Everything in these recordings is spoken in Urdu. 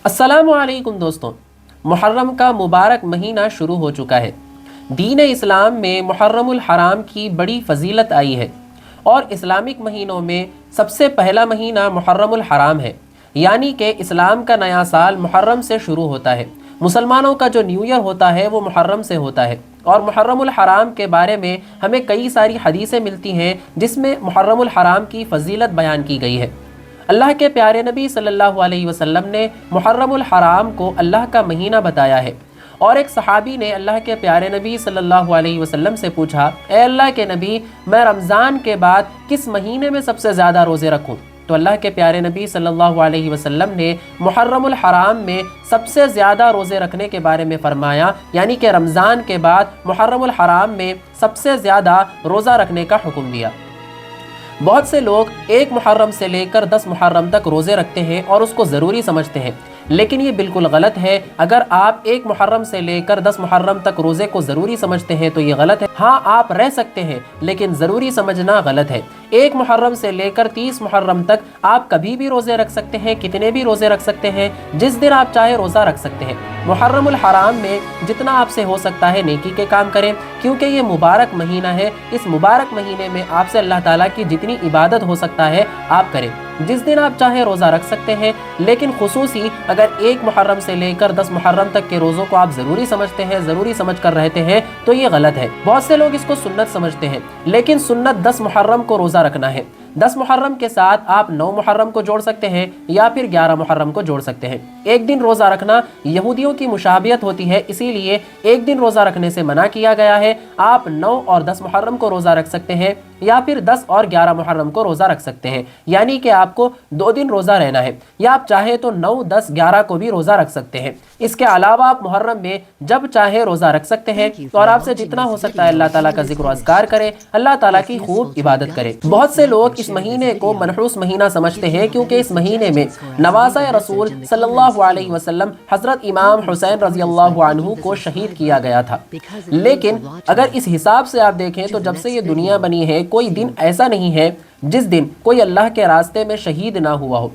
السلام علیکم دوستوں، محرم کا مبارک مہینہ شروع ہو چکا ہے۔ دین اسلام میں محرم الحرام کی بڑی فضیلت آئی ہے اور اسلامک مہینوں میں سب سے پہلا مہینہ محرم الحرام ہے، یعنی کہ اسلام کا نیا سال محرم سے شروع ہوتا ہے۔ مسلمانوں کا جو نیو ایئر ہوتا ہے وہ محرم سے ہوتا ہے، اور محرم الحرام کے بارے میں ہمیں کئی ساری حدیثیں ملتی ہیں جس میں محرم الحرام کی فضیلت بیان کی گئی ہے۔ اللہ کے پیارے نبی صلی اللہ علیہ وسلم نے محرم الحرام کو اللہ کا مہینہ بتایا ہے، اور ایک صحابی نے اللہ کے پیارے نبی صلی اللہ علیہ وسلم سے پوچھا، اے اللہ کے نبی، میں رمضان کے بعد کس مہینے میں سب سے زیادہ روزے رکھوں؟ تو اللہ کے پیارے نبی صلی اللہ علیہ وسلم نے محرم الحرام میں سب سے زیادہ روزے رکھنے کے بارے میں فرمایا، یعنی کہ رمضان کے بعد محرم الحرام میں سب سے زیادہ روزہ رکھنے کا حکم دیا۔ بہت سے لوگ 1 محرم سے لے کر 10 محرم تک روزے رکھتے ہیں اور اس کو ضروری سمجھتے ہیں، لیکن یہ بالکل غلط ہے۔ اگر آپ 1 محرم سے لے کر 10 محرم تک روزے کو ضروری سمجھتے ہیں تو یہ غلط ہے۔ ہاں، آپ رہ سکتے ہیں لیکن ضروری سمجھنا غلط ہے۔ 1 محرم سے لے کر 30 محرم تک آپ کبھی بھی روزے رکھ سکتے ہیں، کتنے بھی روزے رکھ سکتے ہیں، جس دن آپ چاہے روزہ رکھ سکتے ہیں۔ محرم الحرام میں جتنا آپ سے ہو سکتا ہے نیکی کے کام کریں، کیونکہ یہ مبارک مہینہ ہے۔ اس مبارک مہینے میں آپ سے اللہ تعالیٰ کی جتنی عبادت ہو سکتا ہے آپ کریں۔ جس دن آپ چاہے روزہ رکھ سکتے ہیں، لیکن خصوصی اگر 1 محرم سے لے کر 10 محرم تک کے روزوں کو آپ ضروری سمجھتے ہیں، ضروری سمجھ کر رہتے ہیں، تو یہ غلط ہے۔ بہت سے لوگ اس کو سنت سمجھتے ہیں، لیکن سنت 10 محرم کو روزہ رکھنا ہے۔ 10 محرم کے ساتھ آپ 9 محرم کو جوڑ سکتے ہیں یا پھر 11 محرم کو جوڑ سکتے ہیں۔ ایک دن روزہ رکھنا یہودیوں کی مشابہت ہوتی ہے، اسی لیے ایک دن روزہ رکھنے سے منع کیا گیا ہے۔ آپ 9 اور 10 محرم کو روزہ رکھ سکتے ہیں یا پھر 10 اور 11 محرم کو روزہ رکھ سکتے ہیں، یعنی کہ آپ کو 2 دن روزہ رہنا ہے، یا آپ چاہے تو 9، 10، 11 کو بھی روزہ رکھ سکتے ہیں۔ اس کے علاوہ آپ محرم میں جب چاہے روزہ رکھ سکتے ہیں، اور آپ سے جتنا ہو سکتا ہے اللہ تعالیٰ کا ذکر و اذکار کریں، اللہ تعالیٰ کی خوب عبادت کریں۔ بہت سے لوگ اس مہینے کو منحوس مہینہ سمجھتے ہیں، کیونکہ اس مہینے میں نواسہ رسول صلی اللہ علیہ وسلم حضرت امام حسین رضی اللہ عنہ کو شہید کیا گیا تھا۔ لیکن اگر اس حساب سے آپ دیکھیں تو جب سے یہ دنیا بنی ہے کوئی دن ایسا نہیں ہے جس دن کوئی اللہ کے راستے میں شہید نہ ہوا ہو۔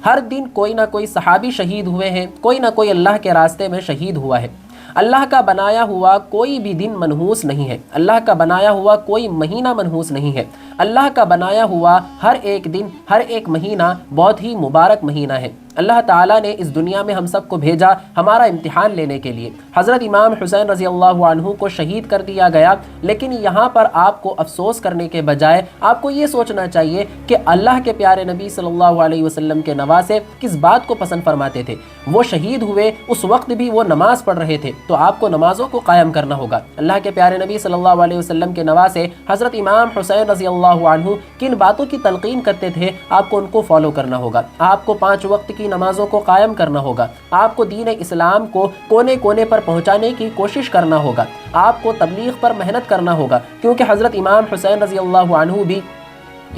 ہر دن کوئی نہ کوئی صحابی شہید ہوئے ہیں، کوئی نہ کوئی اللہ کے راستے میں شہید ہوا ہے۔ اللہ کا بنایا ہوا کوئی بھی دن منحوس نہیں ہے، اللہ کا بنایا ہوا کوئی مہینہ منحوس نہیں ہے۔ اللہ کا بنایا ہوا ہر ایک دن، ہر ایک مہینہ بہت ہی مبارک مہینہ ہے۔ اللہ تعالیٰ نے اس دنیا میں ہم سب کو بھیجا ہمارا امتحان لینے کے لیے۔ حضرت امام حسین رضی اللہ عنہ کو شہید کر دیا گیا، لیکن یہاں پر آپ کو افسوس کرنے کے بجائے آپ کو یہ سوچنا چاہیے کہ اللہ کے پیارے نبی صلی اللہ علیہ وسلم کے نواسے کس بات کو پسند فرماتے تھے۔ وہ شہید ہوئے، اس وقت بھی وہ نماز پڑھ رہے تھے، تو آپ کو نمازوں کو قائم کرنا ہوگا۔ اللہ کے پیارے نبی صلی اللہ علیہ وسلم کے نواسے حضرت امام حسین رضی اللہ عنہ کن باتوں کی تلقین کرتے تھے، آپ کو ان کو فالو کرنا ہوگا۔ آپ کو 5 وقت کی نمازوں کو قائم کرنا ہوگا۔ آپ کو دین اسلام کو کونے کونے پر پہنچانے کی کوشش کرنا ہوگا۔ آپ کو تبلیغ پر محنت کرنا ہوگا، کیونکہ حضرت امام حسین رضی اللہ عنہ بھی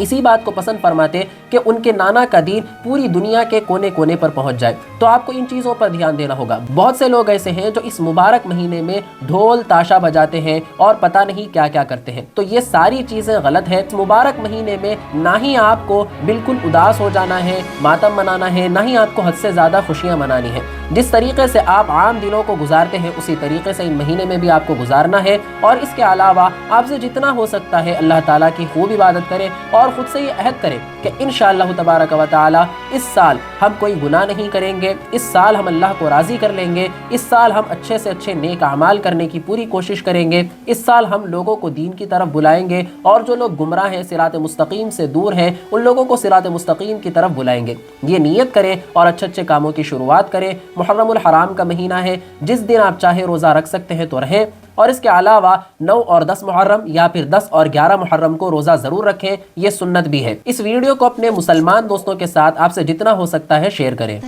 اسی بات کو پسند فرماتے کہ ان کے نانا کا دین پوری دنیا کے کونے کونے پر پہنچ جائے، تو آپ کو ان چیزوں پر دھیان دینا ہوگا۔ بہت سے لوگ ایسے ہیں جو اس مبارک مہینے میں ڈھول تاشا بجاتے ہیں اور پتہ نہیں کیا کیا کرتے ہیں، تو یہ ساری چیزیں غلط ہے۔ اس مبارک مہینے میں نہ ہی آپ کو بالکل اداس ہو جانا ہے، ماتم منانا ہے، نہ ہی آپ کو حد سے زیادہ خوشیاں منانی ہیں۔ جس طریقے سے آپ عام دنوں کو گزارتے ہیں اسی طریقے سے ان مہینے میں بھی آپ کو گزارنا ہے، اور اس کے علاوہ آپ سے جتنا ہو سکتا ہے اللہ تعالیٰ کی خوب عبادت کریں، اور خود سے یہ عہد کریں کہ انشاءاللہ تبارک و تعالی اس سال ہم کوئی گناہ نہیں کریں گے، اس سال ہم اللہ کو راضی کر لیں گے، اس سال ہم اچھے سے اچھے نیک اعمال کرنے کی پوری کوشش کریں گے، اس سال ہم لوگوں کو دین کی طرف بلائیں گے، اور جو لوگ گمراہ ہیں، صراط مستقیم سے دور ہیں، ان لوگوں کو صراط مستقیم کی طرف بلائیں گے۔ یہ نیت کریں اور اچھے اچھے کاموں کی شروعات کریں۔ محرم الحرام کا مہینہ ہے، جس دن آپ چاہے روزہ رکھ سکتے ہیں تو رہیں، اور اس کے علاوہ 9 اور 10 محرم یا پھر 10 اور 11 محرم کو روزہ ضرور رکھیں، یہ سنت بھی ہے۔ اس ویڈیو کو اپنے مسلمان دوستوں کے ساتھ آپ سے جتنا ہو سکتا ہے شیئر کریں۔